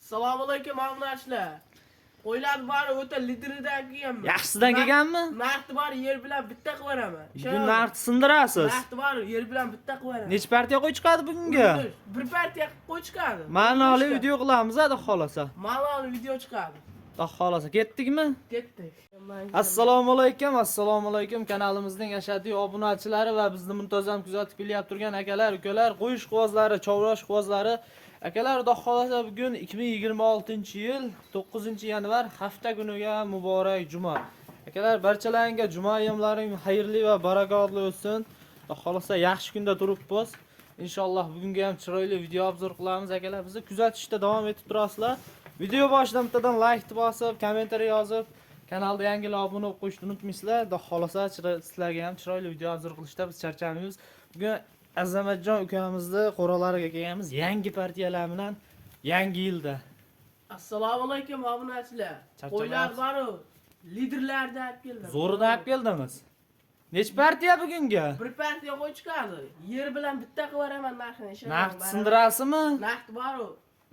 Assalomu alaykum obunachilar. Qo'ylar bari o'ta lideridan kelganman. Yaxshisidan kelganmi? Narxi bor yer bilan bitta qilib beraman. Bugun narxni sindirasiz. Narxi bor yer bilan bitta qilib beraman. Necha partiya qo'y chiqadi bugunga? Bir partiya qo'y chiqadi. Ma'noli video qilamiz, xudo xolasa. Ma'noli video chiqadi. Xudo xolasa. Ketdikmi? Ketdik. Assalomu alaykum kanalimizning ashaddiy obunachilari va bizni muntazam kuzatib kelyapti turgan akalar, ukalar, qo'yish quvozlari, chovrash quvozlari. Akalar, xudo xolasa bugun 2026-yil 9-yanvar hafta kuniga muborak juma. Akalar, barchalaringizga juma ayyomlaring xayrli va barakotli o'tsin. Xudo xolasa yaxshi kunda turibmiz. Inshaalloh bugunga ham chiroyli video obzor qilamiz akalar. Bizni kuzatishda davom etib turasizlar. Video boshidan bittadan like bosib, kommentariy yozib, kanalga yangilar obuna bo'lib qo'yishni unutmaysizlar. Xudo xolasa sizlarga ham chiroyli video obzor qilishda biz charchamaymiz. Bugun Azamatjon ukamizni qo'ralariga kelganmiz yangi partiyalar bilan yangi yilda. Assalomu alaykum obunachilar. Qo'ylar bor-ku, liderlarni olib keldim. Zo'rida olib keldimiz. Nech partiya bugunga? Bir partiya qo'y chiqadi. Yer bilan bitta qilib beraman narxini. Narx sindirasizmi? Narxi bor-ku,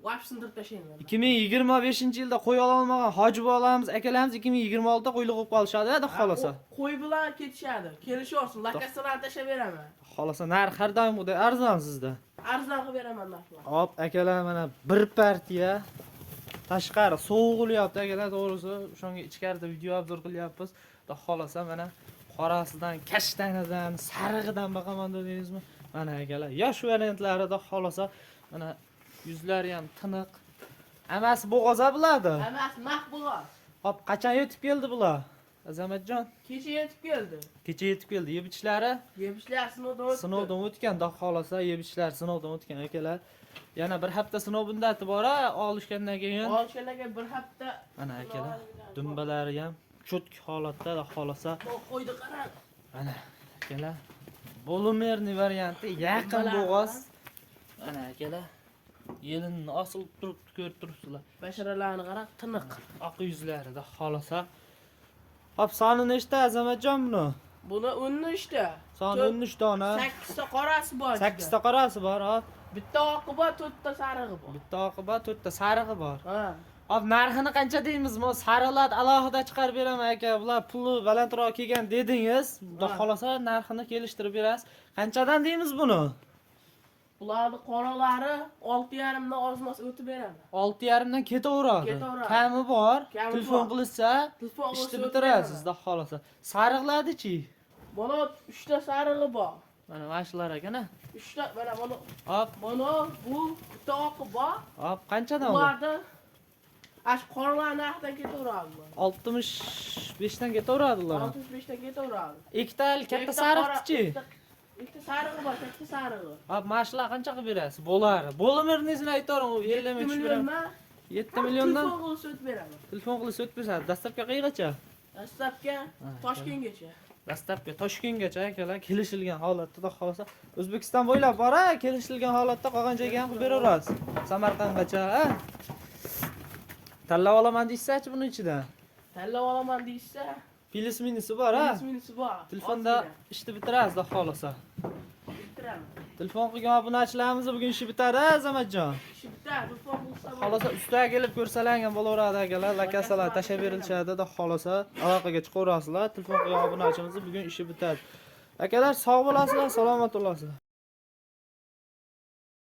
vaqt sindirib tashlayman. 2025-yilda qo'y ola olmagan hoji bolamız akalarimiz 2026da qo'yli qo'yib qolishadi, xudo xolasa. Qo'y bilan ketishadi. Kelishaversin, lokatsiyalarni tashlab beraman. Xolasa narx har doim xudo arzon sizda. Arzon qilib beraman narxlarni. Hop, akalar mana bir partiya tashqari sovuq bo'lyapti akalar, to'g'risi. O'shanga ichkarida video obzor qilyapmiz. Xudo xolasa mana qorasidan, kashtanidan, sarig'idan baqaman dedingizmi? Mana akalar, yosh variantlari xudo xolasa mana yuzlari ham tiniq. Amasi bo'g'oza bo'ladi. Amasi naq bo'g'oz. Hop, qachon yetib keldi bular? Azamatjon. Kecha yetib keldi. Kecha yetib keldi. Yebichlari Yebishlar sinovdan o'tdi. sinovdan o'tgan, xudo xolasa yebishlar sinovdan o'tgan akalar. Yana bir hafta sinov muddati bor-a, olishgandan keyin. Olishgandan keyin bir hafta. Mana akalar, dumbalari ham cho'tki holatda, xudo xolasa. Qo'ydi qarang. Mana akalar, Bolumerni varianti yaqin bo'g'oz. Mana akalar, yelinni osilib turibdi, ko'rib turibsizlar. Basharalarini qarang, tiniq. Oq yuzlarida xolasa. Hop, soni nechta Azamatjon buni? Buni 13 ta. Soni 13 dona. 8 ta qorasi bor. 8 ta qorasi bor, hop. Bitta oqi bor, 4 ta sarig'i bor. Bitta oqi bor, 4 ta sarig'i bor. Ha. Hop, narxini qancha deymiz? Men sariqlar alohida chiqarib beraman aka. Bular puli balandroq kelgan dedingiz. Xudo xolasa narxini kelishtirib berasiz. Qanchadan deymiz buni? Ularni qoralari 6,5 dan ozmas o'tib beraman. 6,5 dan ketaveradi. Ketaveradi. Kami bor. Kami Telefon bor. qilsa, Telefon qilsa ishni o'tib bitirasiz, beraman. xudo xolasa. Sariqlardi-chi? Mana 3 ta sarig'i bor. Mana mashlar ekana. 3 ta, mana buni. Hop, Mana bu bitta oqi bor. hop, qanchadan bu? Ularni ash qoralar narxdan ketaveradi. 65 dan ketaveradi ular. 65 ta ketaveradi. Ikkita katta sariqchi. Ikkita sarig'i bor, katta sarig'i. Hop, mashlar qancha qilib berasiz? Bo'lar. Bo'limirni aytaring, u 50 ming tushib beraman. 7 milliondan Telefon qilib o'tib beraman. telefon qilib o'tib beradi. Dastlabki qayergacha? Dastlabki Toshkentgacha. Dastlabki Toshkentgacha akalar kelishilgan holatda, xudo xolasa O'zbekiston bo'ylab bor-a, kelishilgan holatda qolgan joyga ham qilib beraverasiz. Samarqandgacha, ha? Tanlab olaman deysiz-chi buning ichidan? Tanlab olaman deysa, Pilis minisi bor, ha? minisi bor. Telefonda ishni bitirasiz, xudo xolasa. bitiraman. Telefon qilgan obunachilarimiz bugun ishi bitadi, Azamatjon. Ishi bitta, telefon bo'lsa Xolasa ustiga kelib ko'rsalangan bo'laveradi akalar, lakasalar tashab berilishadi, xudo xolasa aloqaga chiqaverasizlar. Telefon qilgan obunachimiz bugun ishi bitadi. Akalar, sog' bo'lasizlar, salomat bo'lasizlar.